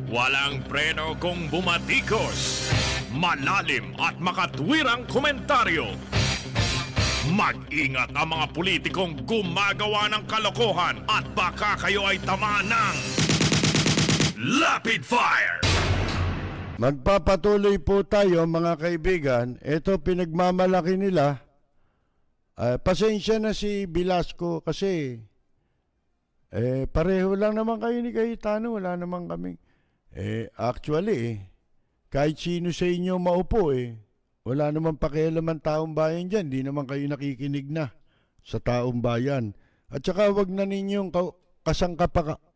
Walang preno kung bumatikos. Malalim at makatwirang komentaryo. Mag-ingat ang mga politikong gumagawa ng kalokohan at baka kayo ay tamaan ng Rapid Fire! Magpapatuloy po tayo mga kaibigan. Ito pinagmamalaki nila. Pasensya na si Velasco kasi pareho lang naman kayo ni Cayetano. Wala naman kami. Actually, kahit sino sa inyo maupo wala naman pakialam ang taong bayan dyan. Di naman kayo nakikinig na sa taong bayan. At saka wag na ninyong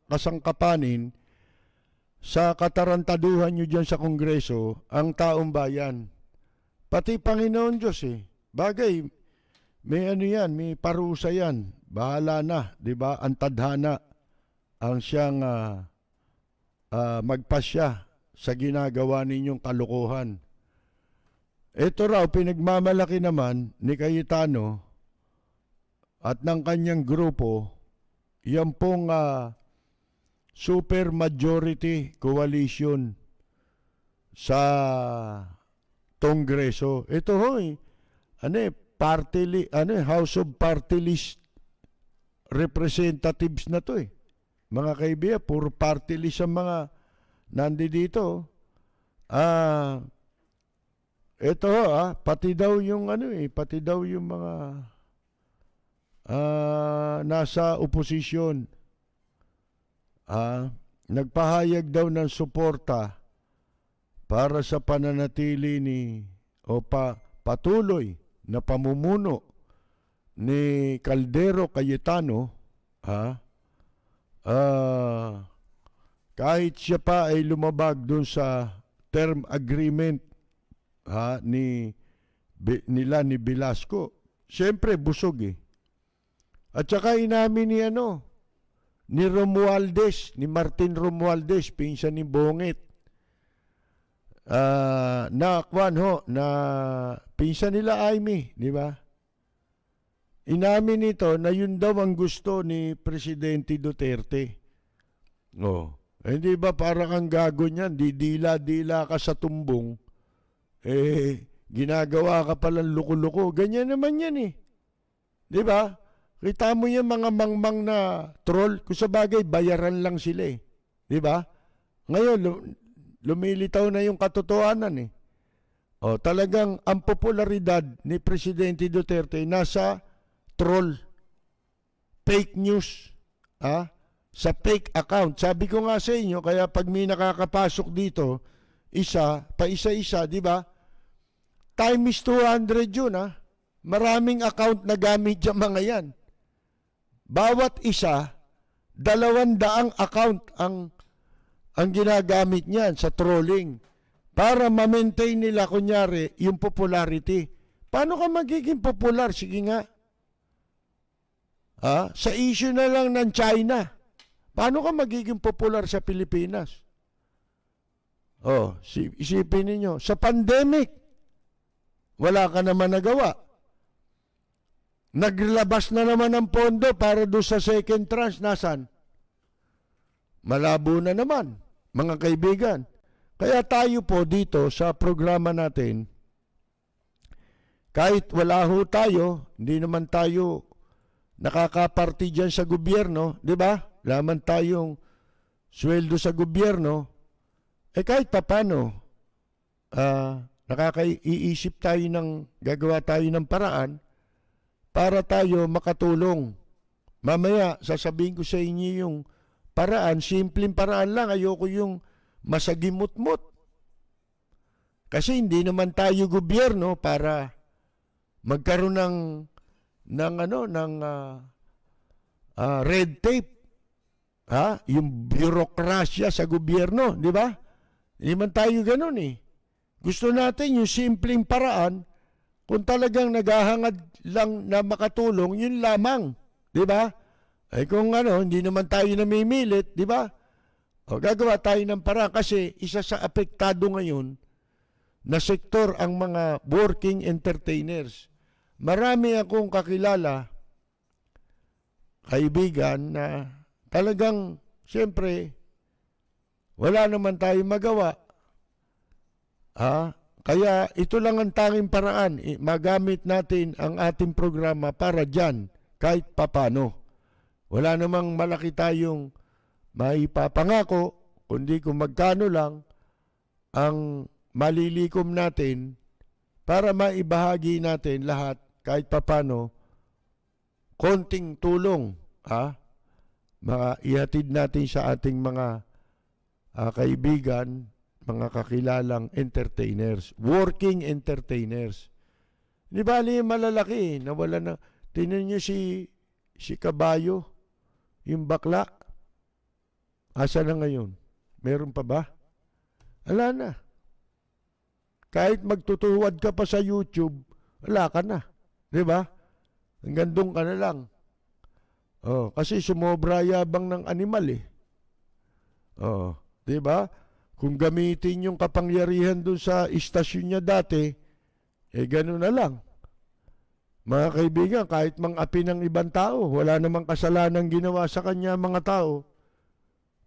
kasangkapanin sa katarantaduhan nyo dyan sa Kongreso ang taong bayan. Pati Panginoon Diyos Bagay, may ano yan, may parusa yan. Bahala na, di ba? Ang tadhana ang siyang magpasya sa ginagawa ninyong kalukuhan. Ito raw, pinagmamalaki naman ni Cayetano at ng kanyang grupo, yan pong super majority coalition sa Kongreso. Ito House of Party List representatives na to Mga kaibigan, puro party list ang mga nandito. Ito pati daw yung pati daw yung mga nasa oposisyon. Nagpahayag daw ng suporta para sa pananatili patuloy na pamumuno ni Caldero Cayetano kahit siya pa ay lumabag doon sa term agreement nila ni Velasco. Siyempre busog At saka inamin ni Romualdez, ni Martin Romualdez, pinsan ni Bongit. Na pinsan nila Aimee, di ba? Inamin nito na yun daw ang gusto ni Presidente Duterte. Hindi ba parang ang gago niyan, didila-dila ka sa tumbong, ginagawa ka palang luko-luko. Ganyan naman yan Di ba? Kita mo yung mga mangmang na troll, kung sa bagay, bayaran lang sila Di ba? Ngayon, lumilitaw na yung katotohanan talagang ang popularidad ni Presidente Duterte nasa troll, fake news, sa fake account. Sabi ko nga sa inyo, kaya pag may nakakapasok dito, isa-isa, di ba? Time is 200 yun, Maraming account na gamit yung mga yan. Bawat isa, 200 account ang ginagamit niyan sa trolling para ma-maintain nila kunyari yung popularity. Paano ka magiging popular? Sige nga. Sa issue na lang ng China. Paano ka magiging popular sa Pilipinas? Isipin ninyo, sa pandemic, wala ka naman nagawa. Naglabas na naman ng pondo para doon sa second tranche. Nasaan? Malabo na naman, mga kaibigan. Kaya tayo po dito sa programa natin, kahit wala tayo, hindi naman tayo nakakaparti dyan sa gobyerno, di ba? Laman tayong sweldo sa gobyerno, kahit papano, nakakaiisip tayo gagawa tayo ng paraan para tayo makatulong. Mamaya, sasabihin ko sa inyo yung paraan, simpleng paraan lang. Ayoko yung masagimot-mot. Kasi hindi naman tayo gobyerno para magkaroon ng red tape. Yung bureaucracia sa gobyerno, di ba? Hindi man tayo ganun Gusto natin yung simpleng paraan. Kung talagang naghahangad lang na makatulong, yun lamang. Di ba? Kung hindi naman tayo namimilit, di ba? Gagawa tayo ng paraan kasi isa sa apektado ngayon na sektor ang mga working entertainers. Marami akong kakilala, kaibigan na talagang, siyempre, Wala naman tayong magawa. Kaya ito lang ang tanging paraan. Magamit natin ang ating programa para dyan, kahit papano. Wala namang malaki tayong maipapangako, kundi kung magkano lang ang malilikom natin para maibahagi natin lahat, kahit papano, konting tulong, ihatid natin sa ating mga kaibigan, mga kakilalang entertainers, working entertainers. Di ba yung malalaki, nawala na. Tingnan nyo si Kabayo, yung bakla. Asa na ngayon? Meron pa ba? Wala na. Kahit magtutuwad ka pa sa YouTube, wala ka na. Di ba? Hanggang doon ka na lang. Kasi sumobra yabang ng animal eh. Di ba? Kung gamitin yung kapangyarihan doon sa istasyon niya dati, gano'n na lang. Mga kaibigan, kahit mang-api ng ibang tao, wala namang kasalanan ginawa sa kanya mga tao.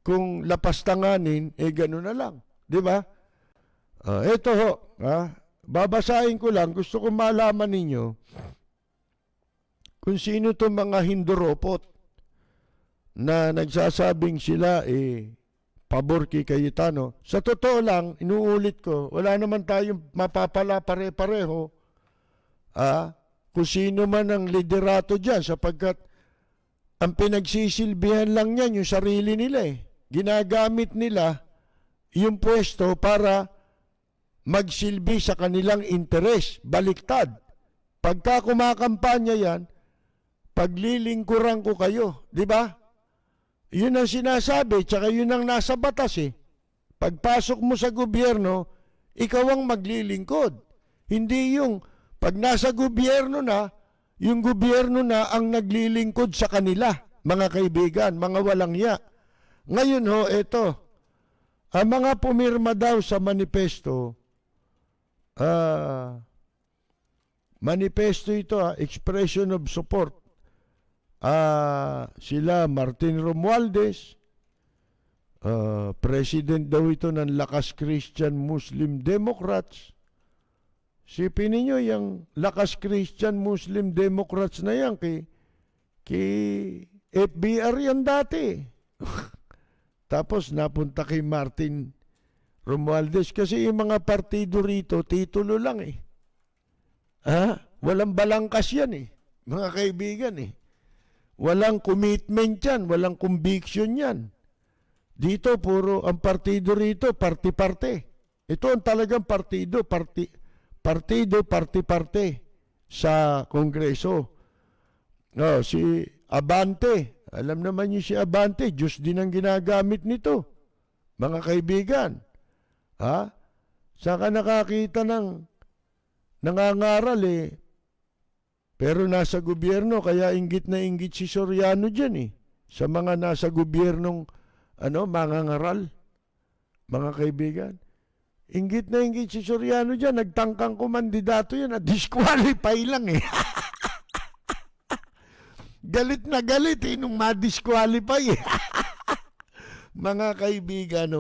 Kung lapastanganin, gano'n na lang. Di ba? Ito ho, babasahin ko lang, gusto ko malaman ninyo kung sino itong mga hinduropot na nagsasabing sila pabor kay Cayetano. Sa totoo lang, inuulit ko, wala naman tayong mapapala pare-pareho kung sino man ang liderato dyan, sapagkat ang pinagsisilbihan lang niyan yung sarili nila Ginagamit nila yung pwesto para magsilbi sa kanilang interes, baliktad. Pagka kumakampanya yan, paglilingkuran ko kayo, di ba? Yun ang sinasabi, tsaka yun ang nasa batas Pagpasok mo sa gobyerno, ikaw ang maglilingkod. Hindi yung pag nasa gobyerno na, yung gobyerno na ang naglilingkod sa kanila, mga kaibigan, mga walang hiya. Ngayon ho, ito, ang mga pumirma daw sa manifesto, manifesto ito, expression of support. Sila Martin Romualdez, president daw ito ng Lakas Christian Muslim Democrats. Sipin ninyo, yung Lakas Christian Muslim Democrats na yan, kay FBR yan dati. Tapos napunta kay Martin Romualdez kasi yung mga partido rito, titulo lang Walang balangkas yan mga kaibigan Walang commitment yan, walang conviction yan. Dito, puro ang partido rito, party-parte. Ito ang talagang partido, party-parte sa Kongreso. Si Abante, alam naman niyo si Abante, Diyos din ang ginagamit nito. Mga kaibigan, saan ka nakakita ng nangangaral pero nasa gobyerno, kaya inggit na inggit si Soriano dyan sa mga nasa gobyernong mangangaral, mga kaibigan. Inggit na inggit si Soriano dyan, nagtangkang kumandidato yan, disqualify lang Galit na galit nung ma-disqualify Mga kaibigan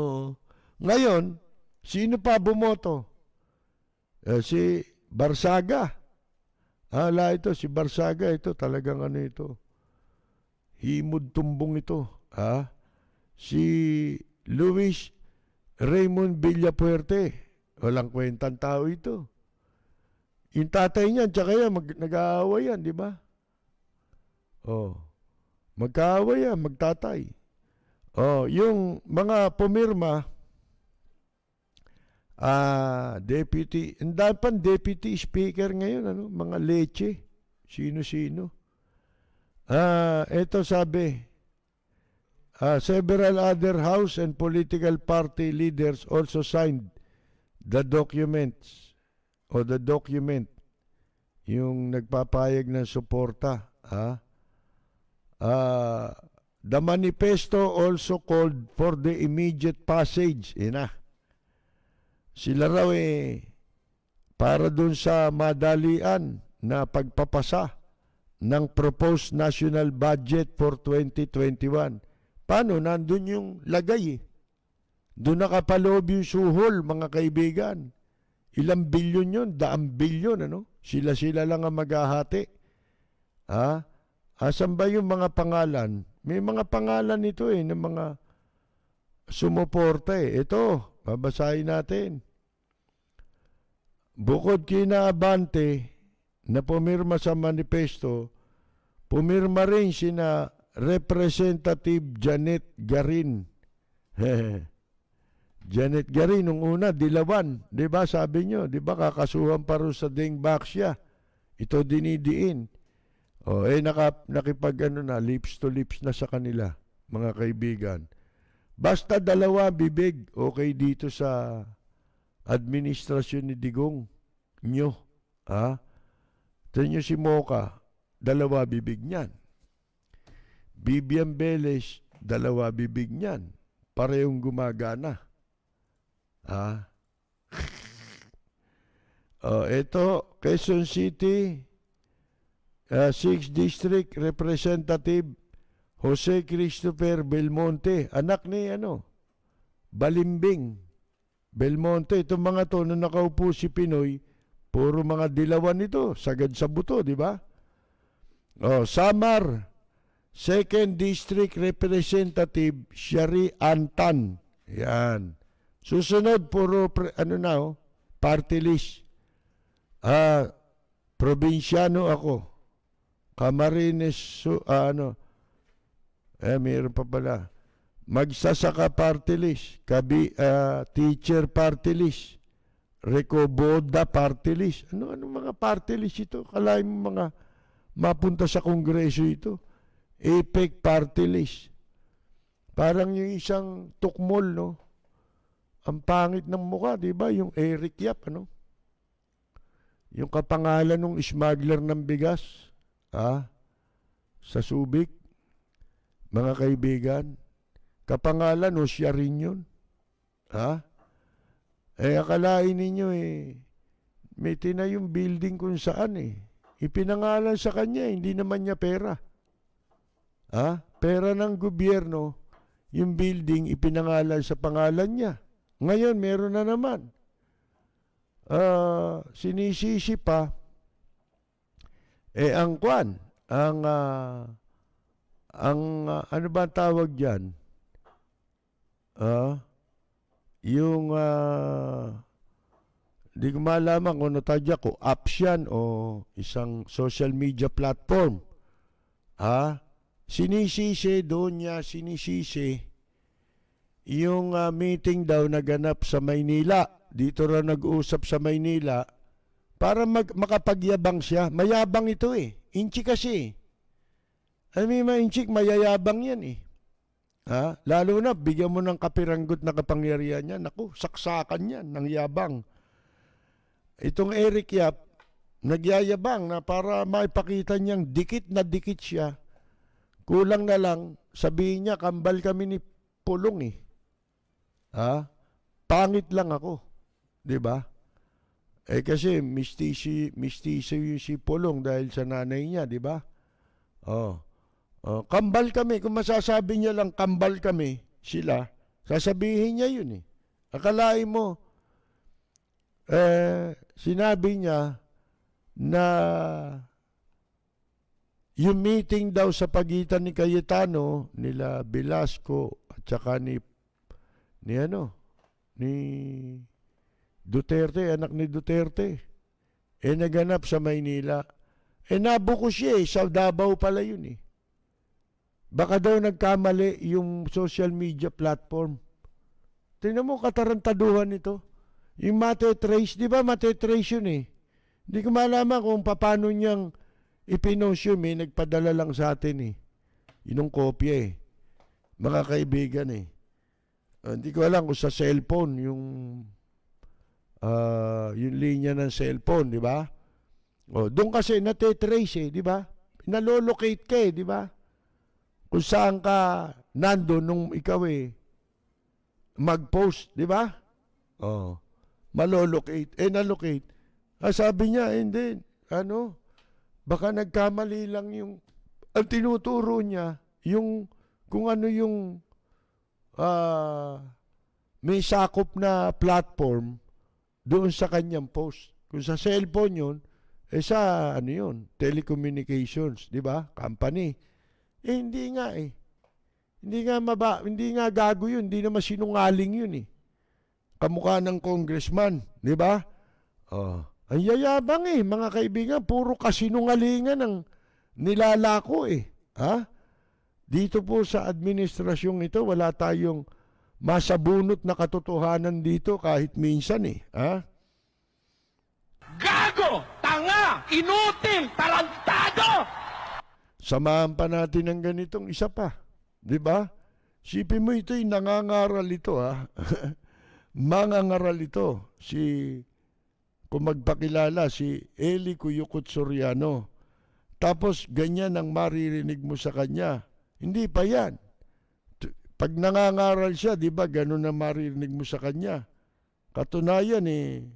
Ngayon, sino pa bumoto? Si Barsaga. Ito, si Barsaga, ito talagang ito. Himod tumbong ito. Si Luis Raymond Villapuerte. Walang kwentang tao ito. Yung tatay niya, tsaka yan, nag-aaway yan, di ba? Magkaaway yan, magtatay. Yung mga pumirma, deputy, dapat deputy speaker ngayon, mga leche, sino-sino. Ito sabi, several other house and political party leaders also signed the documents o the document, yung nagpapayag ng suporta. The manifesto also called for the immediate passage. Sila raw para dun sa madalian na pagpapasa ng proposed national budget for 2021. Paano? Nandun yung lagay Doon nakapaloob yung suhol, mga kaibigan. Ilang bilyon yun? Daang bilyon, ano? Sila-sila lang ang maghahati. Ha? Asan ba yung mga pangalan? May mga pangalan ito ng mga sumuporta Ito, babasahin natin. Bukod kina Abante na pumirma sa manifesto, pumirma rin sina Representative Janet Garin. Janet Garin, nung una, dilawan. Di ba, sabi nyo, di ba, kakasuhan pa rin sa dingbak siya. Ito dinidiin. Nakipag lips to lips na sa kanila, mga kaibigan. Basta dalawa bibig, okay dito sa administrasyon ni Digong nyo. Ha? Ito nyo si Moca, dalawa bibig niyan. Bibian Beles, dalawa bibig niyan. Parehong gumagana. Ito, Quezon City, 6th District Representative Jose Christopher Belmonte, anak ni Balimbing Belmonte. Itong mga to, nung nakaupo si Pinoy, puro mga dilawan ito, sagad sa buto, di ba? Samar, 2nd District Representative Shari Antan. Yan. Susunod, puro, party list. Probinsyano ako. Camarines, mayroon pa pala. Magsasaka party list. Teacher party list. Recoboda party list. Ano mga party list ito? Kalahin mo mga mapunta sa kongreso ito. APEC party list. Parang yung isang tukmol, no? Ang pangit ng mukha, di ba? Yung Eric Yap, Yung kapangalan ng smuggler ng bigas, sa Subic, mga kaibigan, kapangalan siya rin yun. Akalain ninyo may tinayong building kung saan ipinangalan sa kanya, hindi naman niya pera. Pera ng gobyerno, yung building ipinangalan sa pangalan niya. Ngayon, meron na naman. Sinisisi pa. Ang kwan, ano ba ang tawag dyan? Di ko malaman kung natadya ko, apps yan o isang social media platform. Sinisisi yung meeting daw naganap sa Maynila. Dito raw nag-uusap sa Maynila para makapagyabang siya. Mayabang ito Inchi kasi. May mga inchik, mayayabang yan Lalo na, bigyan mo ng kapiranggot na kapangyarihan niya. Naku, saksakan yan ng yabang. Itong Eric Yap, nagyayabang na para maipakita niyang dikit na dikit siya. Kulang na lang, sabihin niya, kambal kami ni Pulong Pangit lang ako. Diba? Kasi mistisi yung si Pulong dahil sa nanay niya, diba? Kambal kami. Kung masasabi niya lang kambal kami, sila, sasabihin niya yun Akalain mo, sinabi niya na yung meeting daw sa pagitan ni Cayetano, nila Velasco, at saka ni Duterte, anak ni Duterte, naganap sa Maynila. Nabuko siya sa Davao pala yun Baka daw nagkamali yung social media platform. Tingnan mo katarantaduhan nito. Yung matetrace, di ba matetrace yun Hindi ko malaman kung paano niyang ipinost yun. May nagpadala lang sa atin Yun ang kopya Mga kaibigan hindi ko alam kung sa cellphone yung linya ng cellphone, di ba? Doon kasi nate-trace di ba? Nalolocate ka di ba? Kung saan ka nando nung ikaw mag-post, di ba? Malolocate. Nalocate. Sabi niya, hindi, baka nagkamali lang yung, ang tinuturo niya, yung, kung ano yung may sakop na platform doon sa kanyang post. Kung sa cellphone yun, sa ano yun, telecommunications, di ba? Company. Hindi nga eh. Hindi nga gago yun, hindi naman sinungaling yun eh. Kamukha ng congressman, di ba? Oh, ang yayabang eh, mga kaibigan, puro kasinungalingan ang nilalako eh. Ha? Dito po sa administrasyong ito, wala tayong masabunot na katotohanan dito kahit minsan eh. Ha? Gago! Tanga! Inutil! Tarantado! Samahan pa natin ng ganitong isa pa. Di ba? Sipin mo ito'y nangangaral ito ha. Mangangaral ito. Kung magpakilala, si Eli Cuyucot Soriano. Tapos ganyan ang maririnig mo sa kanya. Hindi pa yan. Pag nangangaral siya, di ba, ganun ang maririnig mo sa kanya. Katunayan eh,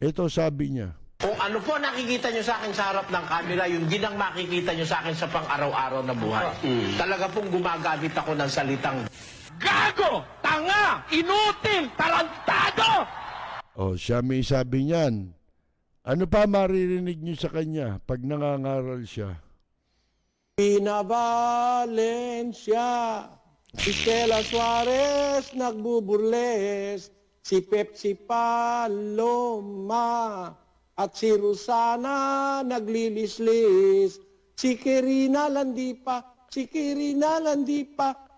ito sabi niya. Kung ano po nakikita nyo sa akin sa harap ng camera, yung din ang makikita nyo sa akin sa pang-araw-araw na buhay. Talaga pong gumagamit ako ng salitang gago! Tanga! Inutil! Tarantado! O, siya may sabi niyan. Ano pa maririnig niyo sa kanya pag nangangaral siya? Pina Valencia, si Stella Suarez nagbuburles, si Pepsi Paloma, at si Rosana naglilislis, si Kirina Landipa,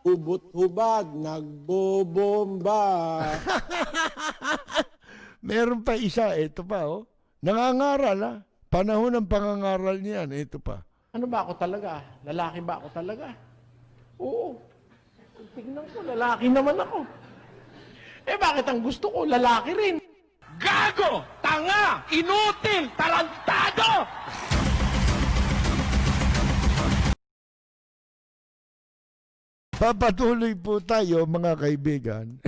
hubot-hubad nagbobomba. Meron pa isa, ito pa oh. Nangangaral ha. Panahon ng pangangaral niyan, ito pa. Ano ba ako talaga? Lalaki ba ako talaga? Oo. Tignan ko, lalaki naman ako. Eh bakit ang gusto ko, lalaki rin? Gago! Tanga! Inutil! Tarantado! Papatuloy po tayo mga kaibigan.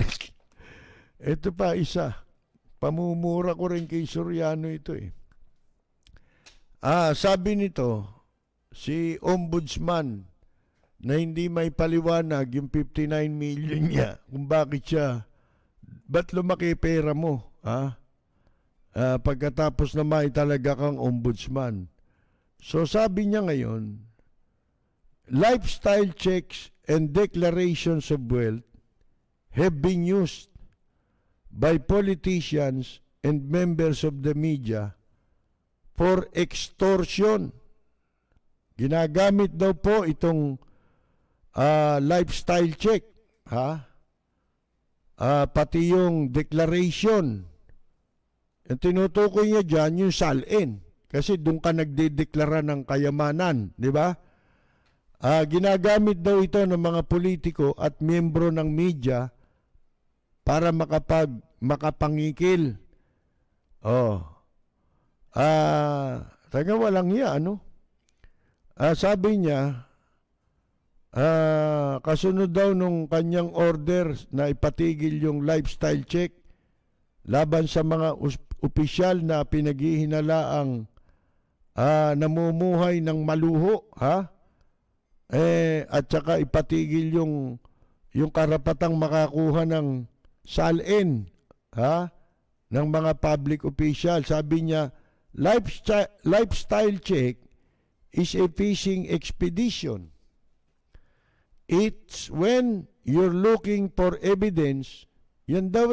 Ito pa isa. Pamumura ko rin kay Soriano ito eh. Sabi nito, si Ombudsman na hindi may paliwanag yung 59 million niya kung bakit siya, ba't lumaki pera mo? Pagkatapos na may talaga kang ombudsman. So sabi niya ngayon, lifestyle checks and declarations of wealth have been used by politicians and members of the media for extortion. Ginagamit daw po itong lifestyle check, pati yung declaration. Ang tinutukoy niya dyan, yung salin. Kasi doon ka nagdedeklara ng kayamanan, di ba? Ginagamit daw ito ng mga politiko at miyembro ng media para makapangikil. Taga walang hiya, ano? Sabi niya, kasunod daw nung kanyang order na ipatigil yung lifestyle check laban sa mga opisyal na pinaghihinalaang namumuhay ng maluho, at saka ipatigil yung karapatang makakuha ng salin, ng mga public official. Sabi niya, lifestyle check is a fishing expedition. It's when you're looking for evidence, yan daw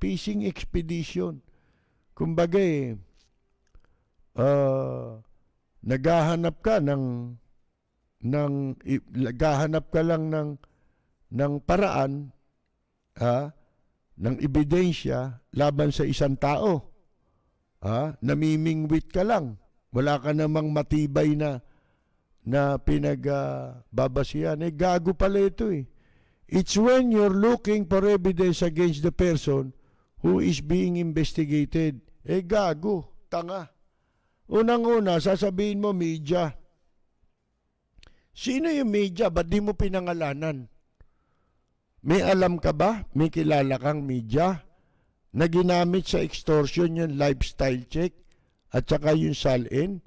fishing expedition. Kumbaga naghahanap ka naghahanap ka lang ng paraan, ng ebidensya laban sa isang tao. Namimingwit ka lang. Wala ka namang matibay na pinagbabasihan. Gago pala ito eh. It's when you're looking for evidence against the person who is being investigated. Gago. Tanga. Unang-una, sasabihin mo media. Sino yung media? Ba't di mo pinangalanan? May alam ka ba? May kilala kang media na ginamit sa extortion yung lifestyle check at saka yung salin?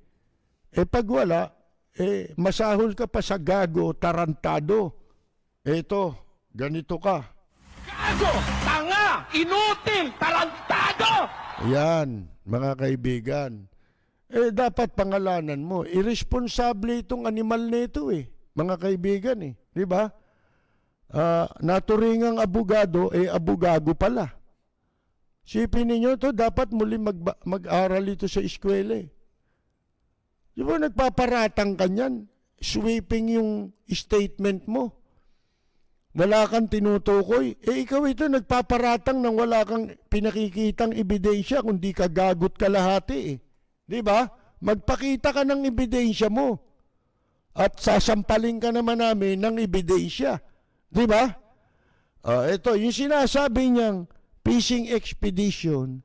Pag wala, masahol ka pa sa gago, tarantado. Eto, ganito ka. Gago! Tanga! Inutil! Tarantado! Ayan, mga kaibigan. Dapat pangalanan mo. Irresponsable itong animal nito mga kaibigan Di ba? Naturingang abogado, abogago pala. Sipin ninyo to, dapat muli mag-aral ito sa eskwela Di ba nagpaparatang kanyan? Sweeping yung statement mo. Wala kang tinutukoy. Ikaw ito nagpaparatang nang wala kang pinakikitang ebidensya kundi ka gagot kalahati Di ba? Magpakita ka ng ebidensya mo. At sasampalin ka naman namin ng ebidensya. Di ba? Ito, yung sinasabi niyang fishing expedition,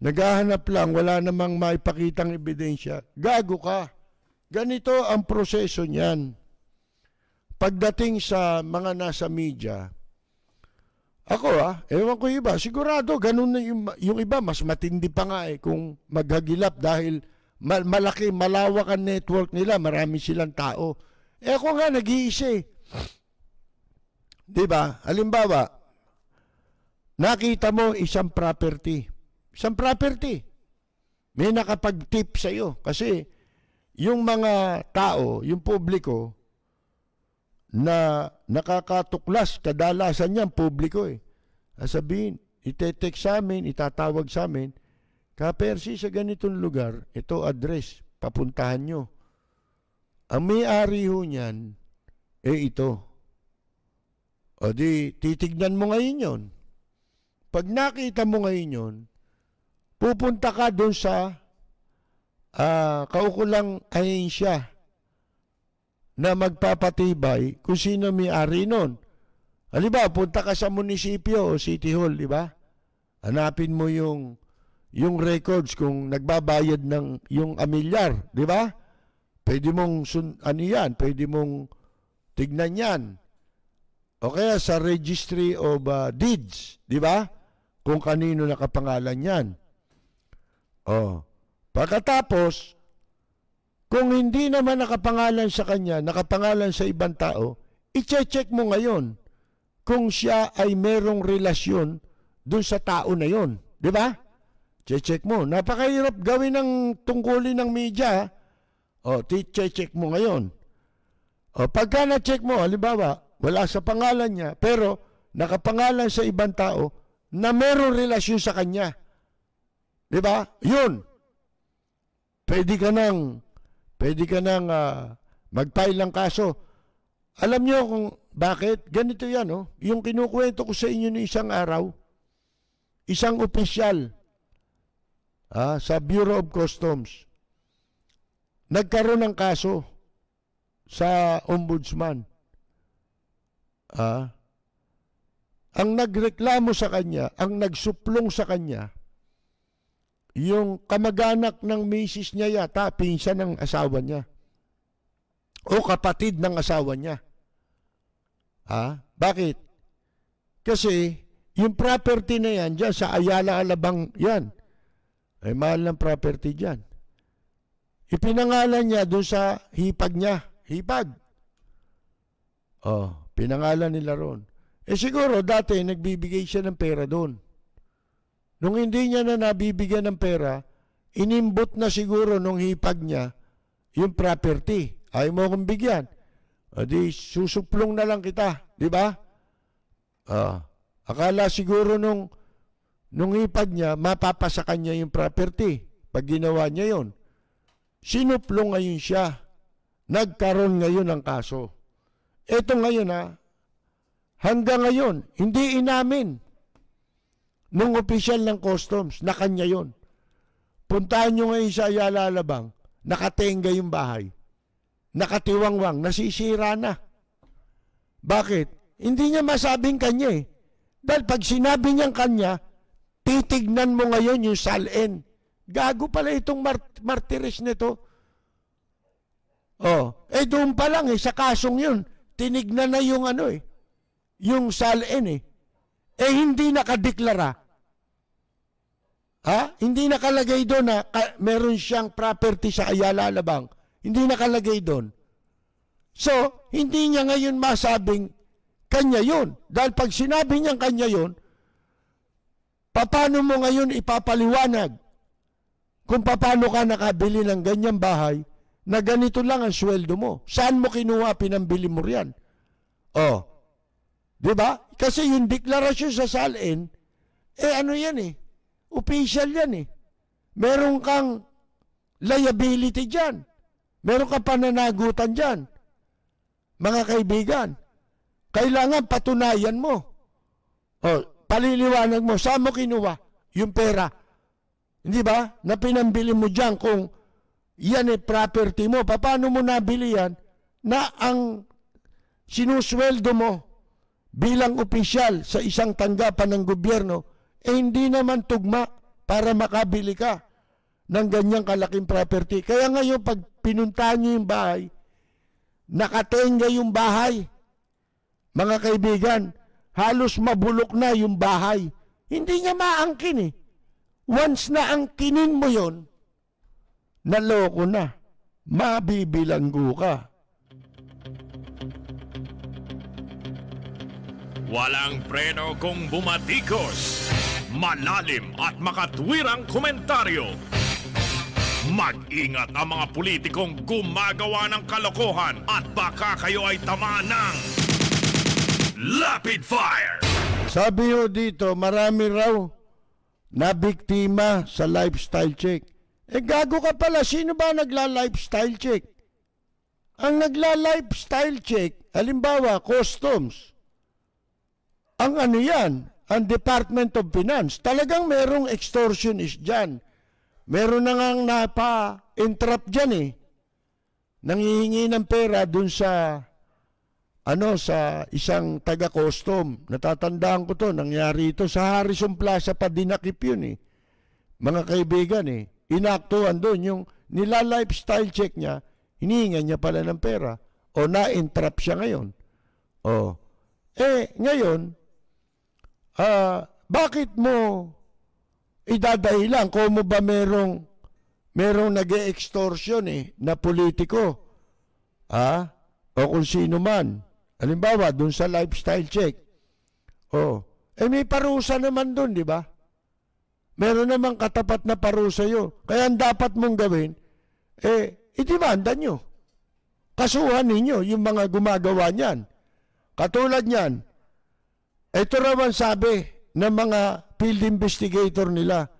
naghahanap lang, wala namang maipakitang ebidensya. Gago ka. Ganito ang proseso niyan. Pagdating sa mga nasa media, ako ewan ko iba, sigurado ganun na yung iba, mas matindi pa nga kung maghagilap dahil malaki, malawak ang network nila, marami silang tao. Ako nga nag-iisa Diba? Halimbawa, nakita mo isang property. Isang property. May nakapag-tip sa'yo. Kasi yung mga tao, yung publiko, na nakakatuklas, kadalasan niyan, publiko Sabihin, itetext sa amin, itatawag sa amin, Ka-Percy, sa ganitong lugar, ito address, papuntahan nyo. Ang may-ari ho niyan, ito. O di, titignan mo ngayon yon. Pag nakita mo ngayon yon, pupunta ka doon sa kaukulang ahensya na magpapatibay kung sino may-ari nun. Halimbawa, punta ka sa munisipyo o city hall, di ba? Hanapin mo yung records kung nagbabayad ng yung amilyar, di ba? Pwede mong pwede mong tignan yan. O kaya sa registry of deeds, di ba? Kung kanino nakapangalan yan. Pagkatapos, kung hindi naman nakapangalan sa kanya, nakapangalan sa ibang tao, i-check mo ngayon kung siya ay merong relasyon dun sa tao na yon, di ba? Check mo. Napakahirap gawin ng tungkulin ng media. Check mo ngayon. Pagka na-check mo, halimbawa, wala sa pangalan niya, pero nakapangalan sa ibang tao na merong relasyon sa kanya. Di ba? Yun. Pwede ka nang mag-file ng kaso. Alam niyo kung bakit? Ganito yan, Yung kinukwento ko sa inyo ni isang araw, isang opisyal sa Bureau of Customs, nagkaroon ng kaso sa ombudsman. Ang nagreklamo sa kanya, ang nagsuplong sa kanya, yung kamag-anak ng misis niya yata, pinsan ng asawa niya. O kapatid ng asawa niya. Bakit? Kasi, yung property na yan, dyan sa Ayala Alabang, yan. Ay mahal ng property dyan. Ipinangalan niya doon sa hipag niya. Hipag. Pinangalan nila ron. Siguro dati nagbibigay siya ng pera doon. Nung hindi niya na nabibigyan ng pera, inimbot na siguro nung hipag niya yung property. Ayaw mo akong bigyan. Di susuplong na lang kita. Di ba? Akala siguro nung hipag niya, mapapasa kanya yung property. Pag ginawa niya yon, sinuplong ngayon siya. Nagkaroon ngayon ng kaso. Ito ngayon hanggang ngayon, hindi inamin nung opisyal ng customs na kanya yon. Puntahan nyo ngayon sa Ayala Alabang, nakatenga yung bahay. Nakatiwangwang, nasisira na. Bakit? Hindi niya masabing kanya Dahil pag sinabi niyang kanya, titignan mo ngayon yung salin. Gago pala itong martires nito. Doon pa lang sa kasong yun, tinignan na yung yung salin hindi nakadeklara. Hindi nakalagay doon na meron siyang property sa Ayala Alabang. Hindi nakalagay doon. So, hindi niya ngayon masabing kanya yun. Dahil pag sinabi niyang kanya yun, paano mo ngayon ipapaliwanag kung paano ka nakabili ng ganyang bahay na ganito lang ang sweldo mo? Saan mo kinuha, pinambili mo riyan? Oh, di ba? Kasi yung deklarasyon sa salin, ano yan eh, official yan eh. Meron kang liability dyan. Meron kang pananagutan dyan. Mga kaibigan, kailangan patunayan mo. Oh, paliliwanag mo, saan mo kinuha yung pera? Hindi ba? Na pinambili mo dyan kung yan eh property mo. Paano mo nabili yan na ang sinusweldo mo bilang opisyal sa isang tanggapan ng gobyerno, hindi naman tugma para makabili ka ng ganyang kalaking property. Kaya ngayon, pag pinuntahan nyo yung bahay, nakatenga yung bahay. Mga kaibigan, halos mabulok na yung bahay. Hindi niya maangkin eh. Once na angkinin mo yon, naloko na. Mabibilanggo ka. Walang preno kung bumatikos. Malalim at makatwirang komentaryo. Mag-ingat ang mga politikong gumagawa ng kalokohan at baka kayo ay tamaan ng Rapid Fire! Sabi ho dito, marami raw na biktima sa lifestyle check. Gago ka pala, sino ba nagla-lifestyle check? Ang nagla-lifestyle check, halimbawa, customs. Ang ano yan, ang Department of Finance. Talagang merong extortionist dyan. Meron na ngang napa-entrap dyan eh. Nanghihingi ng pera dun sa sa isang taga-custom. Natatandaan ko to, nangyari ito sa Harrison Plaza pa dinakip yun eh. Mga kaibigan eh, inaktuhan doon yung nila-lifestyle check niya, hinihingan niya pala ng pera o na-entrap siya ngayon. Ngayon, bakit mo idadahilan kung mo ba merong nag-e-extortion na politiko? O kung sino man. Halimbawa, dun sa lifestyle check. May parusa naman dun, di ba? Meron namang katapat na parusa yun. Kaya ang dapat mong gawin, idemanda nyo. Kasuhan ninyo yung mga gumagawa niyan. Katulad niyan, ito raw ang sabi ng mga field investigator nila,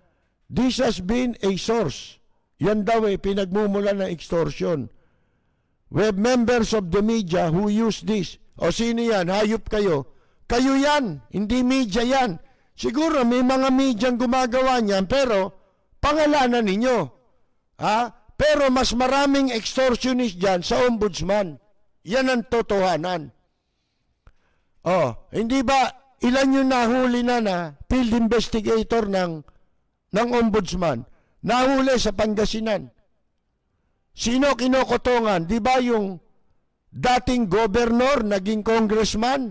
this has been a source. Yan daw pinagmumula ng extortion. We have members of the media who use this. O sino yan? Hayop kayo. Kayo yan. Hindi media yan. Siguro may mga medyang gumagawa niyan, pero pangalanan ninyo. Pero mas maraming extortionist dyan sa ombudsman. Yan ang totohanan. Hindi ba ilan yung nahuli na field investigator ng ombudsman? Nahuli sa Pangasinan. Sino kinokotongan? Di ba yung dating governor, naging congressman,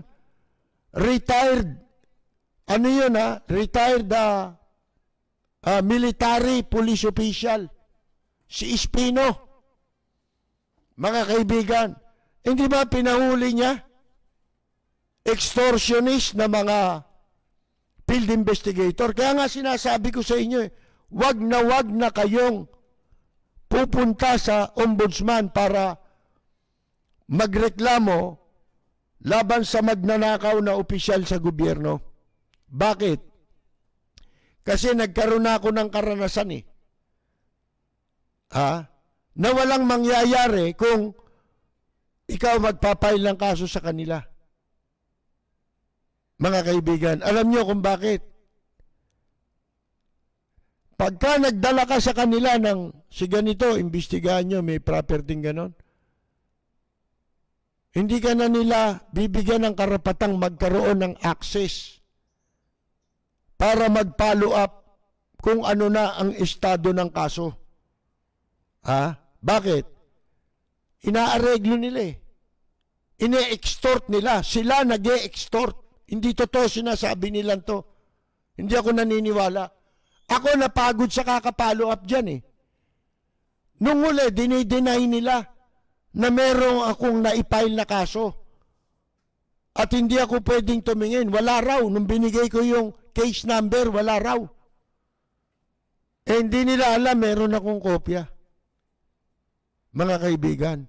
retired, retired military police official, si Espino. Mga kaibigan, hindi ba pinahuli niya? Extortionist na mga field investigator. Kaya nga sinasabi ko sa inyo, wag na kayong pupunta sa ombudsman para magreklamo laban sa magnanakaw na opisyal sa gobyerno. Bakit? Kasi nagkaroon na ako ng karanasan na walang mangyayari kung ikaw magpapail ng kaso sa kanila. Mga kaibigan, alam niyo kung bakit? Pagka nagdala ka sa kanila ng, si ganito, imbestigahan nyo, may property ganon, hindi ka na nila bibigyan ng karapatang magkaroon ng access para mag-follow up kung ano na ang estado ng kaso. Bakit? Inaareglo nila Ine-extort nila. Sila nag-e-extort. Hindi totoo sinasabi nila to. Hindi ako naniniwala. Ako napagod sa kakapalo up dyan Nung uli, dinideny nila na merong akong naipile na kaso. At hindi ako pwedeng tumingin. Wala raw. Nung binigay ko yung case number, wala raw. Eh, hindi nila alam, meron akong kopya. Mga kaibigan.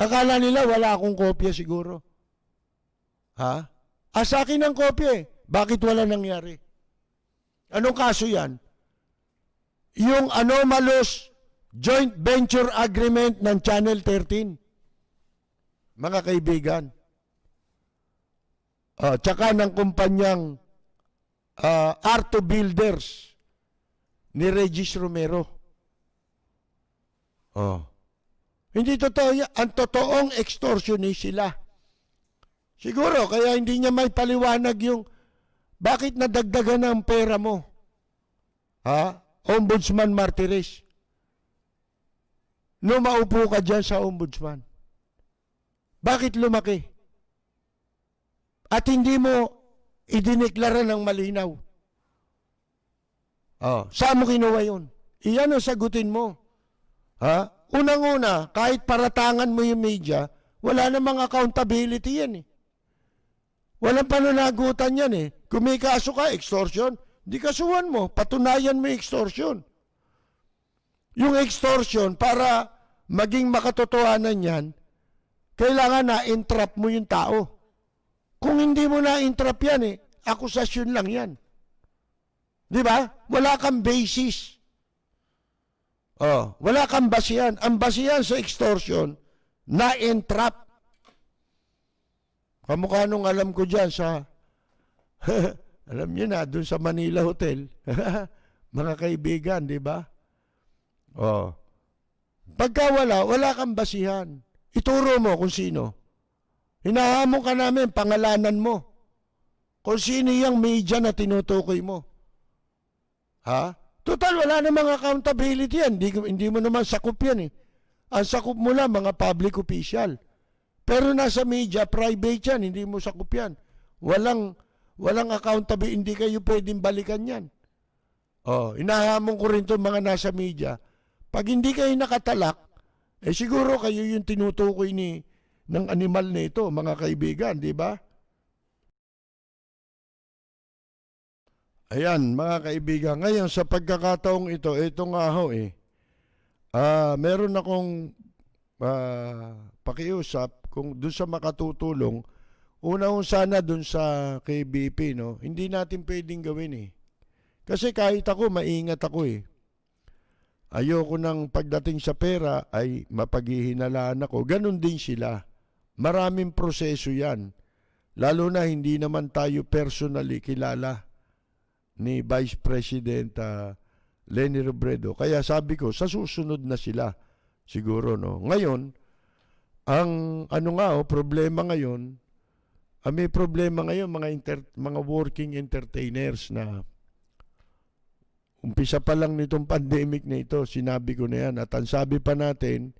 Akala nila wala akong kopya siguro. Ha? Sa akin ang kopya eh. Bakit wala nangyari? Anong kaso yan? Yung anomalous joint venture agreement ng Channel 13. Mga kaibigan. Tsaka ng kumpanyang Arto Builders ni Regis Romero. Hindi totoo yan. Ang totoong extortionist sila. Siguro, kaya hindi niya may paliwanag yung bakit nadagdagan ang pera mo. Ombudsman Martires. No, maupo ka dyan sa ombudsman. Bakit lumaki? At hindi mo idineklara ng malinaw. Saan mo kinuha yun? Iyan ang sagutin mo. Unang-una, kahit paratangan mo yung media, wala namang accountability yan eh. Walang pananagutan yan eh. Kung may kaso ka, extortion, di kasuhan mo, patunayan mo yung extortion. Yung extortion, para maging makatotohanan yan, kailangan na-entrap mo yung tao. Kung hindi mo na-entrap yan eh, akusasyon lang yan. Di ba? Wala kang basis. Wala kang basihan. Ang basihan sa extortion, na-entrap. Kamukha nung alam ko dyan sa, alam niyo na, dun sa Manila Hotel. Mga kaibigan, di ba? Pagka wala kang basihan. Ituro mo kung sino. Hinahamon ka namin, pangalanan mo. Kung sino yung media na tinutukoy mo. Total, wala namang accountability yan. Hindi mo naman sakop yan eh. Ang sakop mo lang, mga public official. Pero nasa media, private yan, hindi mo sakop yan. Walang accountability, hindi kayo pwedeng balikan yan. Hinahamon ko rin itong mga nasa media. Pag hindi kayo nakatalak, siguro kayo yung tinutukoy ng animal na ito, mga kaibigan, di ba? Ayan, mga kaibigan. Ngayon, sa pagkakataong ito nga ho eh. Meron akong pakiusap kung doon sa makatutulong. Una sana doon sa KBP, no? Hindi natin pwedeng gawin eh. Kasi kahit ako, maingat ako eh. Ayoko nang pagdating sa pera ay mapaghihinalaan ako. Ganon din sila. Maraming proseso yan. Lalo na hindi naman tayo personally kilala ni Vice President Leni Robredo. Kaya sabi ko, sa susunod na sila siguro. No? Ngayon, ang problema ngayon, may problema ngayon mga working entertainers na umpisa pa lang nitong pandemic na ito, sinabi ko na yan. At ang sabi pa natin,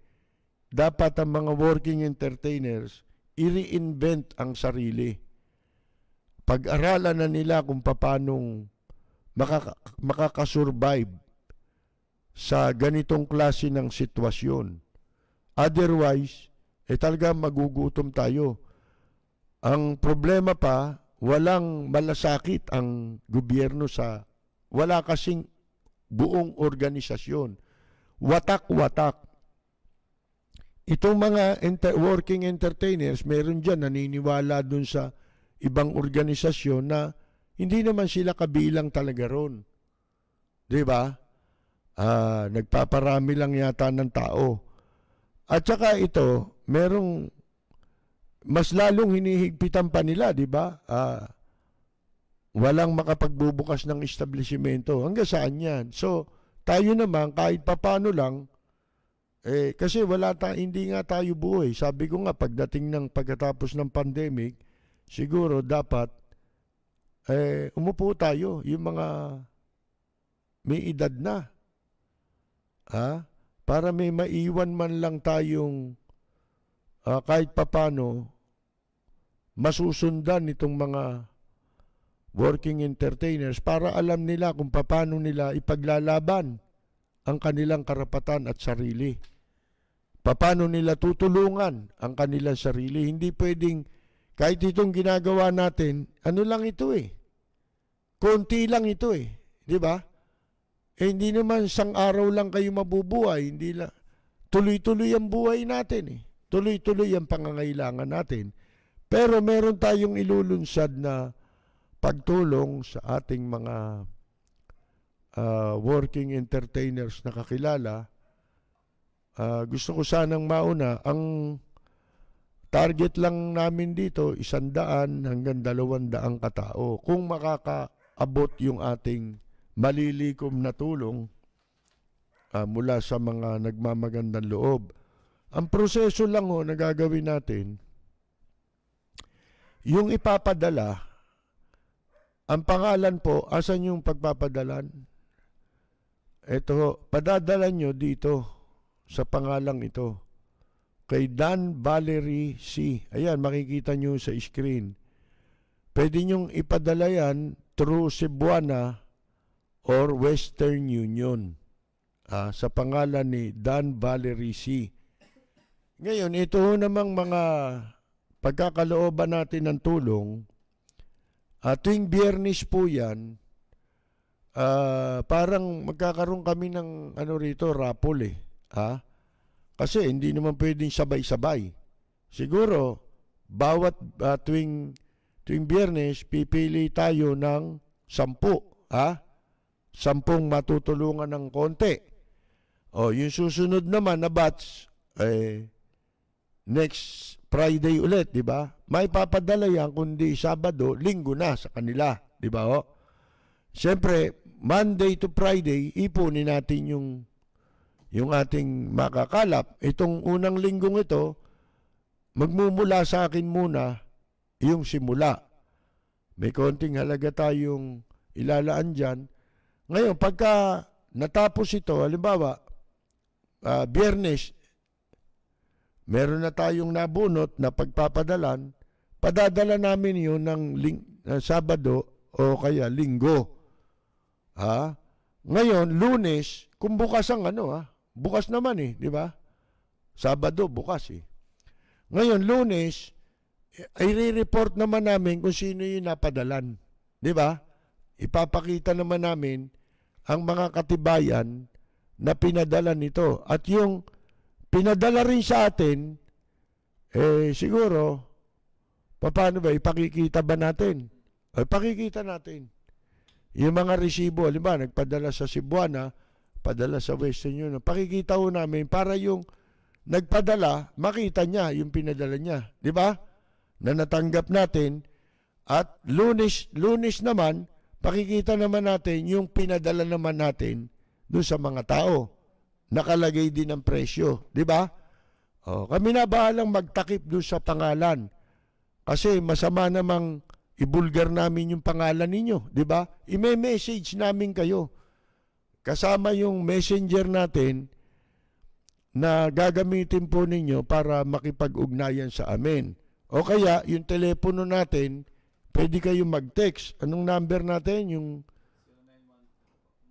dapat ang mga working entertainers i-reinvent ang sarili. Pag-aralan na nila kung paano makakasurvive sa ganitong klase ng sitwasyon. Otherwise, talaga magugutom tayo. Ang problema pa, walang malasakit ang gobyerno wala kasing buong organisasyon. Watak-watak. Itong mga working entertainers, meron dyan naniniwala dun sa ibang organisasyon na hindi naman sila kabilang talaga ron. Diba? Nagpaparami lang yata ng tao. At saka ito, merong mas lalong hinihigpitan pa nila, diba? Walang makapagbubukas ng establishmento. Hanggang saan yan? So, tayo naman, kahit papano lang, kasi hindi nga tayo buhay. Sabi ko nga, pagkatapos ng pandemic, siguro dapat, umupo tayo, yung mga may edad na. Para may maiwan man lang tayong, kahit papano, masusundan itong mga working entertainers para alam nila kung paano nila ipaglalaban ang kanilang karapatan at sarili. Paano nila tutulungan ang kanilang sarili. Hindi pwedeng kahit itong ginagawa natin, ano lang ito eh. Konti lang ito eh. Di ba? Eh, hindi naman isang araw lang kayo mabubuhay. Hindi lang. Tuloy-tuloy ang buhay natin eh. Tuloy-tuloy ang pangangailangan natin. Pero meron tayong ilulunsad na pagtulong sa ating mga working entertainers na kakilala. Gusto ko sanang mauna, ang target lang namin dito, 100 hanggang 200 katao. Kung makakaabot yung ating malilikom na tulong mula sa mga nagmamagandang loob. Ang proseso lang na gagawin natin, yung ipapadala, ang pangalan po, asan yung pagpapadalan? Ito, padadala nyo dito sa pangalang ito. Kay Dan Valerie C. Ayan, makikita nyo sa screen. Pwede nyong ipadala yan through Cebuana or Western Union. Sa pangalan ni Dan Valerie C. Ngayon, ito namang mga pagkakalooban natin ng tulong. Tuwing Biyernes po yan, parang magkakaroon kami ng rito, raffle eh. Kasi hindi naman pwedeng sabay-sabay. Siguro, bawat tuwing Biyernes, pipili tayo ng 10. 10 matutulungan ng konti. Yung susunod naman na batch, next Friday ulit, di ba? May papadala yan, kundi Sabado, Linggo na sa kanila, di ba? Siyempre, Monday to Friday, ipunin natin yung ating makakalap. Itong unang linggong ito, magmumula sa akin muna yung simula. May konting halaga tayong ilalaan dyan. Ngayon, pagka natapos ito, halimbawa, Biyernes, meron na tayong nabunot na pagpapadalan, padadala namin yun ng Sabado o kaya Linggo. Ngayon, Lunes, kung bukas ang bukas naman eh, di ba? Sabado, bukas eh. Ngayon, Lunes, ay re-report naman namin kung sino yung napadalan. Di ba? Ipapakita naman namin ang mga katibayan na pinadala nito. At yung pinadala rin sa atin, siguro, paano ba? Ipakikita ba natin? Ipakikita natin. Yung mga resibo, halimbawa, nagpadala sa Cebuana, padala sa Western Union, pakikita ho namin para yung nagpadala, makita niya yung pinadala niya. Di ba? Na natanggap natin. At Lunes naman, pakikita naman natin yung pinadala naman natin doon sa mga tao. Nakalagay din ang presyo. Di ba? Kami na bahalang magtakip doon sa pangalan. Kasi masama namang ibulgar namin yung pangalan ninyo. Di ba? I-message namin kayo. Kasama yung messenger natin na gagamitin po ninyo para makipag-ugnayan sa amin. O kaya, yung telepono natin, pwede kayo mag-text. Anong number natin? Yung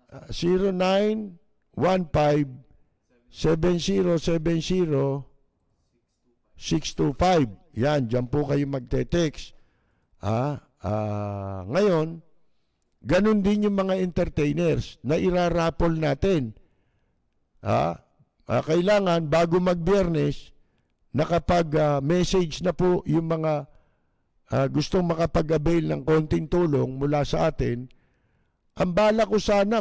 0915-7070-625. Yan, dyan po kayo magte-text. Ngayon, ganun din yung mga entertainers na irarapol natin. Kailangan, bago mag-Biyernes, nakapag-message na po yung mga gustong makapag-avail ng konting tulong mula sa atin. Ang bala ko sana,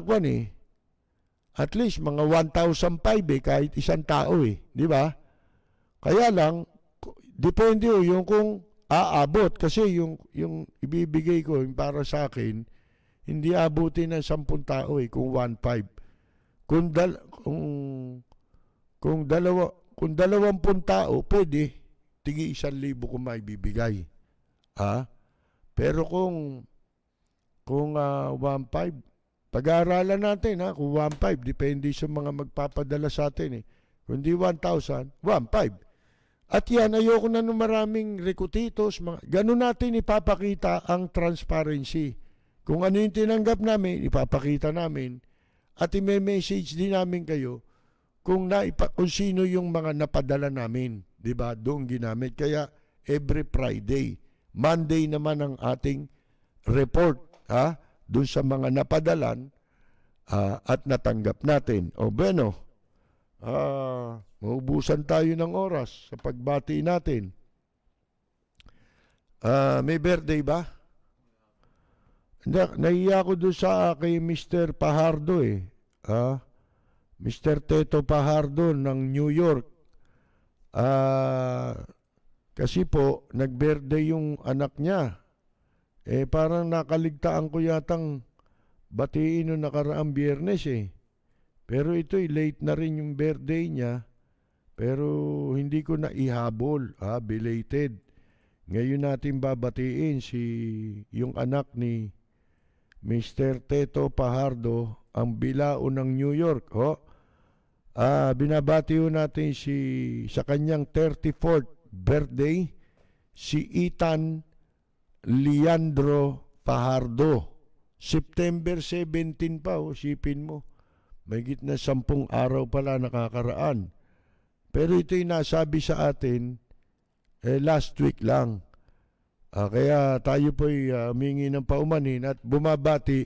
at least mga 1,500 kahit isang tao di ba? Kaya lang, depende yung kung aabot, kasi yung ibibigay ko yung para sa akin, hindi abutin ng 10 tao kung 1,500. Kung 20 tao, pwede, tigi 1,000 ko maibibigay. Pero kung 1,500, pag-aaralan natin kung 1,500, depende sa mga magpapadala sa atin Kung di 1,000, 1,500. At yan, ayoko na ng maraming rekutitos. Ganun natin ipapakita ang transparency. Kung ano yung tinanggap namin, ipapakita namin. At i-message din namin kayo kung sino yung mga napadala namin. Diba? Doon ginamit. Kaya every Friday, Monday naman ang ating report doon sa mga napadalan at natanggap natin. O bueno, maubusan tayo ng oras sa pagbati natin. May birthday ba? Hindi, nahiya ko doon sa kay Mr. Pajardo Mr. Teto Pajardo ng New York. Kasi po, nag-birthday yung anak niya. Parang nakaligtaan ko yatang batiin noong nakaraang Biyernes Pero ito'y late na rin yung birthday niya. Pero hindi ko na ihabol, belated. Ngayon natin babatiin yung anak ni Mr. Teto Pajardo, ang bilao ng New York. Binabati natin sa kanyang 34th birthday, si Ethan Leandro Fajardo. September 17 pa, sipin mo. May gitna 10 araw pala nakakaraan. Pero ito'y nasabi sa atin last week lang. Kaya tayo po'y humingi ng paumanhin at bumabati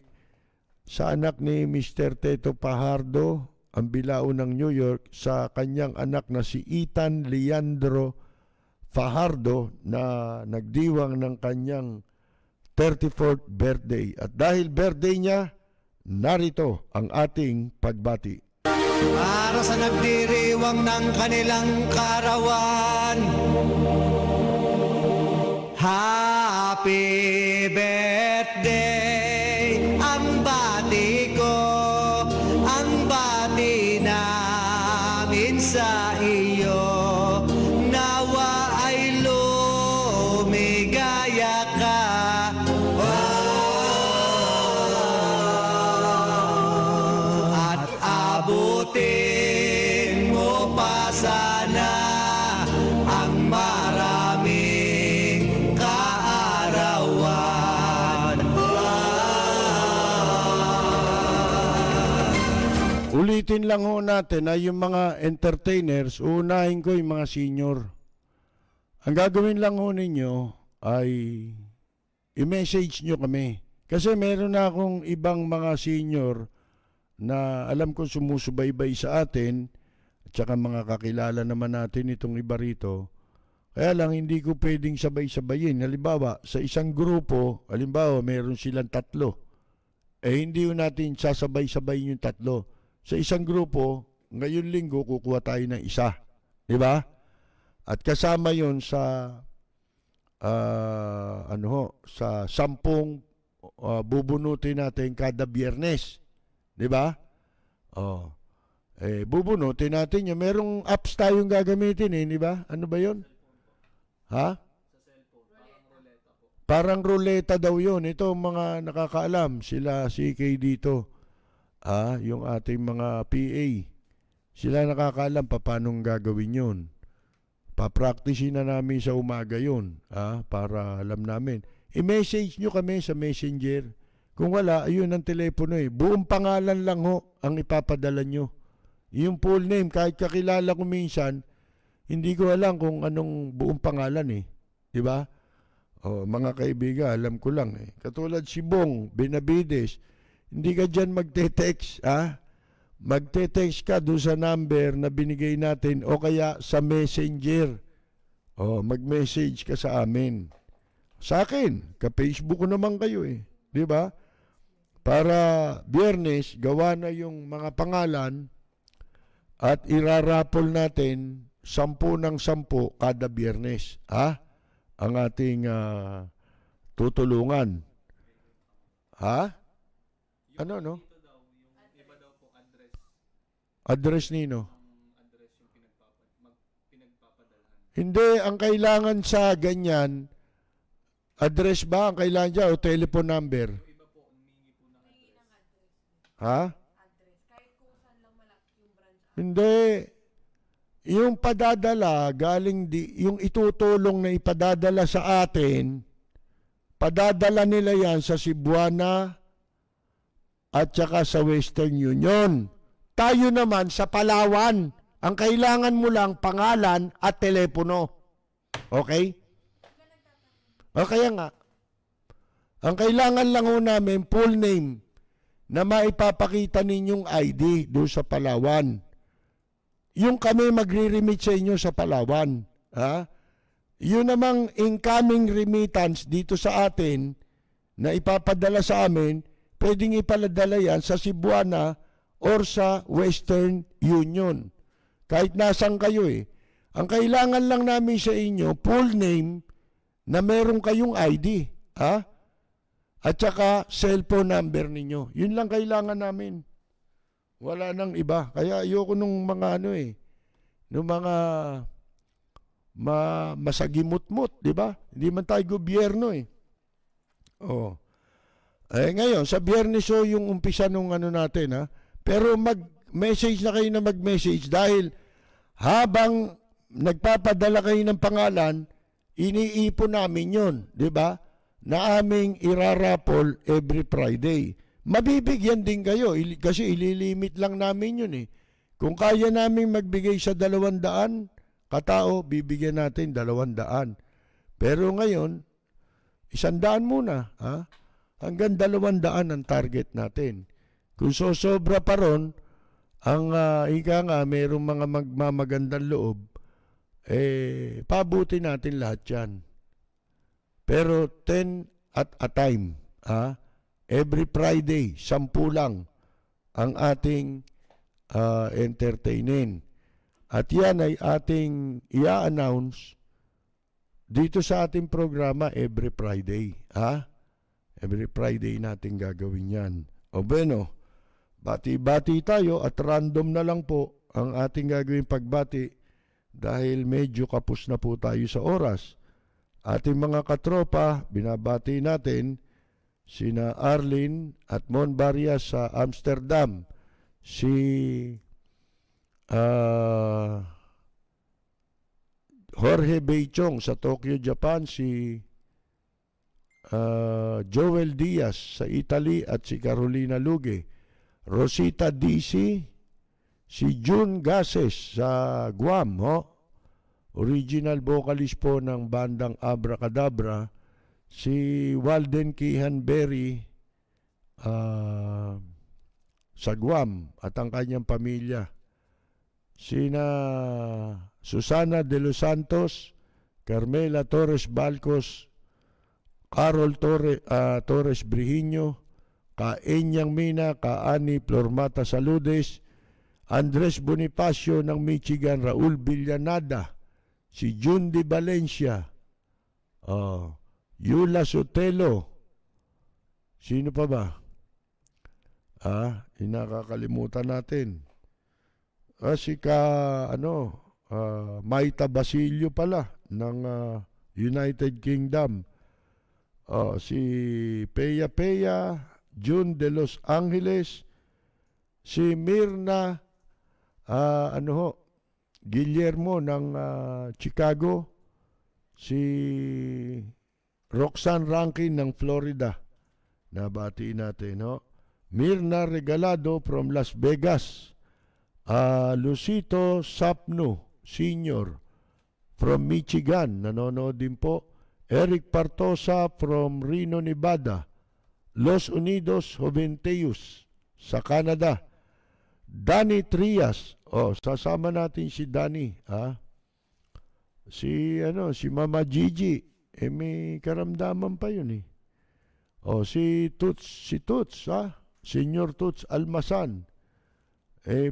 sa anak ni Mr. Teto Pajardo, ang bilao ng New York, sa kanyang anak na si Ethan Leandro Fajardo na nagdiwang ng kanyang 34th birthday. At dahil birthday niya, narito ang ating pagbati. Para sa nagdiriwang ng kanilang karawan, Happy birthday, ang bati ko, ang bati namin sa iyo. Nawa ay lumigaya ka. At abutin mo pa sana ang maraming kaarawan. Ulitin lang ho natin na yung mga entertainers, unahin ko yung mga senior. Ang gagawin lang ho ninyo ay i-message nyo kami. Kasi meron na akong ibang mga senior na alam ko sumusubaybay sa atin, at saka mga kakilala naman natin itong iba rito. Kaya lang hindi ko pwedeng sabay-sabayin. Halimbawa, sa isang grupo, halimbawa meron silang 3. Hindi natin sasabay-sabay yung 3. Sa isang grupo, ngayon linggo kukuha tayo ng 1. Di ba? At kasama yon sa sa 10 bubunutin natin kada Biyernes. Di ba? Bubunutin natin yun. Merong apps tayong gagamitin di ba? Ano ba yon? Ha? Parang ruleta daw yun. Ito mga nakakaalam. Sila CK dito. Yung ating mga PA. Sila nakakaalam paano gagawin yun. Papracticein na namin sa umaga yun. Para alam namin. I-message nyo kami sa Messenger. Kung wala, ayun ang telepono Buong pangalan lang ho ang ipapadala nyo. Yung full name, kahit kakilala ko minsan, hindi ko alam kung anong buong pangalan Di ba? Mga kaibigan, alam ko lang Katulad si Bong Benavides, hindi ka dyan magte-text, Magte-text ka doon sa number na binigay natin o kaya sa Messenger. Mag-message ka sa amin. Sa akin, ka-Facebook ko naman kayo Di ba? Para Biyernes, gawa na yung mga pangalan at irarapol natin 10 ng 10 kada Biyernes. Ang ating tutulungan. Ano, no? Address nino? Hindi, ang kailangan sa ganyan, address ba ang kailangan dyan o telephone number? Hindi. Yung padadala, yung itutulong na ipadadala sa atin, padadala nila yan sa Cebuana at saka sa Western Union. Tayo naman sa Palawan. Ang kailangan mo lang pangalan at telepono. Okay? O kaya nga, ang kailangan lang ho namin, full name, na maipapakita ninyong ID doon sa Palawan. Yung kami magre-remit sa inyo sa Palawan. Ha? Yun namang incoming remittance dito sa atin na ipapadala sa amin, pwedeng ipaladala yan sa Cebuana or sa Western Union. Kahit nasan kayo eh. Ang kailangan lang namin sa inyo, full name na meron kayong ID. Ha? At saka cellphone number ninyo. Yun lang kailangan namin. Wala nang iba. Kaya ayoko nung mga nung mga masagimut-mut, di ba? Hindi man tayo gobyerno eh. Oh. Ngayon, sa Biyernes yung umpisa nung natin ha. Pero mag-message na kayo na mag-message dahil habang nagpapadala kayo ng pangalan, iniipon namin yun, di ba? Na aming irarapol every Friday. Mabibigyan din kayo kasi ililimit lang namin yun eh. Kung kaya namin magbigay sa 200 katao, bibigyan natin 200. Pero ngayon, 100 muna. Ha? Hanggang 200 ang target natin. Kung sosobra pa ron, ang ika nga, mayroong mga magmamagandang loob, pabuti natin lahat yan. Pero 10 at a time. Ha? Every Friday, 10 lang ang ating entertainin. At yan ay ating i-announce dito sa ating programa every Friday. Ha? Every Friday natin gagawin yan. O bueno, bati-bati tayo at random na lang po ang ating gagawin pagbati dahil medyo kapos na po tayo sa oras. Ating mga katropa, binabati natin sina Arlene at Mon Barrias sa Amsterdam, si Jorge Beichong sa Tokyo, Japan, si Joel Diaz sa Italy at si Carolina Luge, Rosita DC, si June Gases sa Guam, original vocalist po ng bandang Abracadabra, si Walden Kihanberry sa Guam at ang kanyang pamilya, sina Susana de los Santos, Carmela Torres Balcos, Carol Torres Brihiño, ka Enyang Mina, ka Ani Flormata Saludes, Andres Bonifacio ng Michigan, Raul Villanada, si Jundi Valencia, Yula Sotelo, sino pa ba? Inakakalimutan natin. Si Maita Basilio pala ng United Kingdom. Si Peya June de Los Angeles, si Mirna Guillermo ng Chicago, si Roxanne Rankin ng Florida. Nabati natin, Mirna Regalado from Las Vegas, Lucito Sapno Sr. from Michigan, nanonood din po. Eric Partosa from Reno, Nevada. Los Unidos, Joventeus sa Canada. Danny Trias, sasama natin si Danny, si Mama Gigi, may karamdaman pa yun eh. Si Toots, Senior Toots Almasan.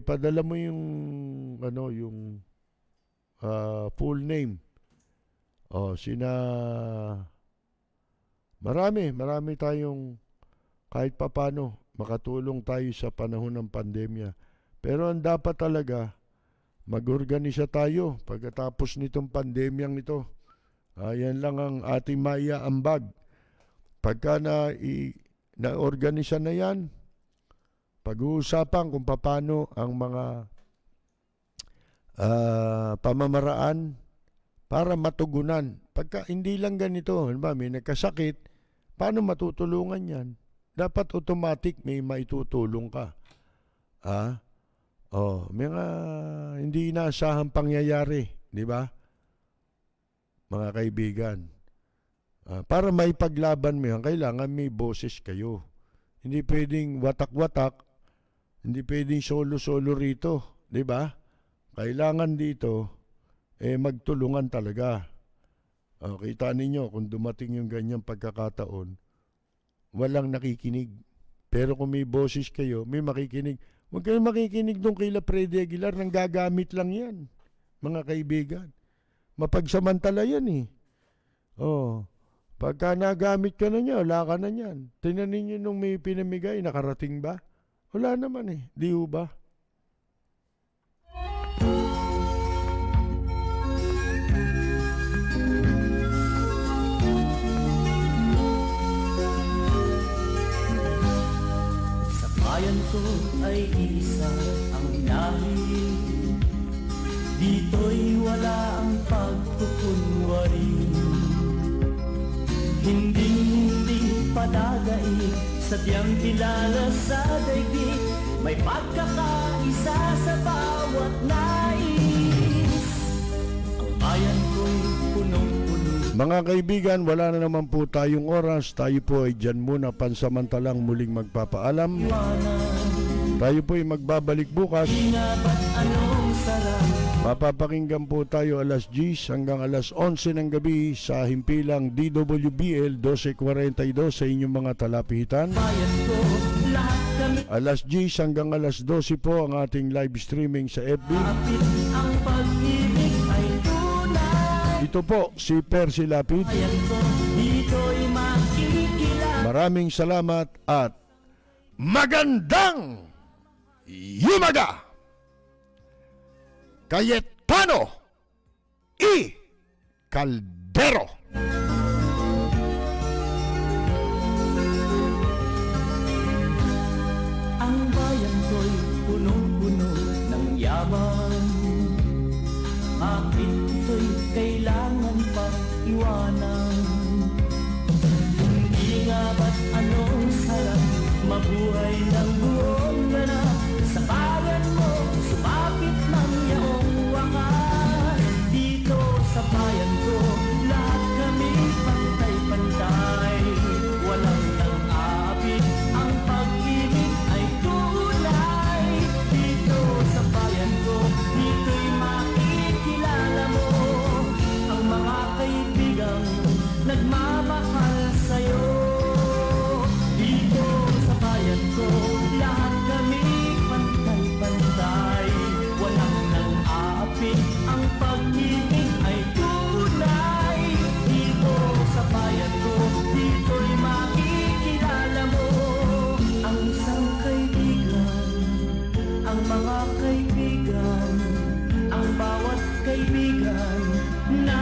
Padala mo yung full name. Marami tayong kahit papano makatulong tayo sa panahon ng pandemya. Pero ang dapat talaga, mag-organisa tayo pagkatapos nitong pandemyang ito. Yan lang ang ating maiaambag. Pagka na-organisa na yan, pag-uusapan kung paano ang mga pamamaraan para matugunan. Pagka hindi lang ganito, may nagkasakit, paano matutulungan yan? Dapat automatic may maitutulong ka. Mga hindi inaasahang pangyayari, di ba? Mga kaibigan. Para maipaglaban mo yan, kailangan may boses kayo. Hindi pwedeng watak-watak, hindi pwedeng solo-solo rito, di ba? Kailangan dito, magtulungan talaga. Kita ninyo, kung dumating yung ganyang pagkakataon, walang nakikinig. Pero kung may boses kayo, may makikinig. Huwag kayong makikinig doon kay Freddy Aguilar, nang gagamit lang yan, mga kaibigan. Mapagsamantala yan eh. Pagka nagamit ka na niya, wala ka na niyan. Tingnan ninyo nung may pinamigay, nakarating ba? Wala naman eh. Di ba? Sa bayan ko ay isa ang lahi. Dito'y wala ang pagkukunwari. Hindi padagay, sadyang kilala sa daigdig. May pagkakaisa sa bawat nais. Ang bayan ko'y punong-puno. Mga kaibigan, wala na naman po tayong oras. Tayo po ay dyan muna pansamantalang muling magpapaalam. Tayo po ay magbabalik bukas. Ba't anong sarap? Mapapakinggan po tayo alas 10 hanggang alas 11 ng gabi sa himpilang DWBL 1242 sa inyong mga talapihitan. Bayan ko, lahat kami Alas 10 hanggang alas 12 po ang ating live streaming sa FB. kapit. Ang pag-ibig ay tunay. Ito po si Percy Lapid. Bayan ko, dito'y makikilala. Maraming salamat at magandang yumaga! Cayetano E. Caldero. Ang bayan ko'y punong-puno ng yaman. Bakit ito'y kailangan pang iwanan? Hindi nga ba't anong sarap mabuhay ng buong ganap? Sa bayan mo, sumapit ng yaong wakas. Dito sa bayan ko, lahat kami pantay-pantay. Walang nang-aabit, ang pag-ibig ay tunay. Dito sa bayan ko, dito'y makikilala mo ang mga kaibigang nagmamahal sa'yo. Dito sa bayan ko, lahat kami pantay-pantay. Walang nang-aapit, ang pag-ibig ay tunay. Dito sa bayan ko, dito'y makikilala mo ang isang kaibigan, ang mga kaibigan, ang bawat kaibigan na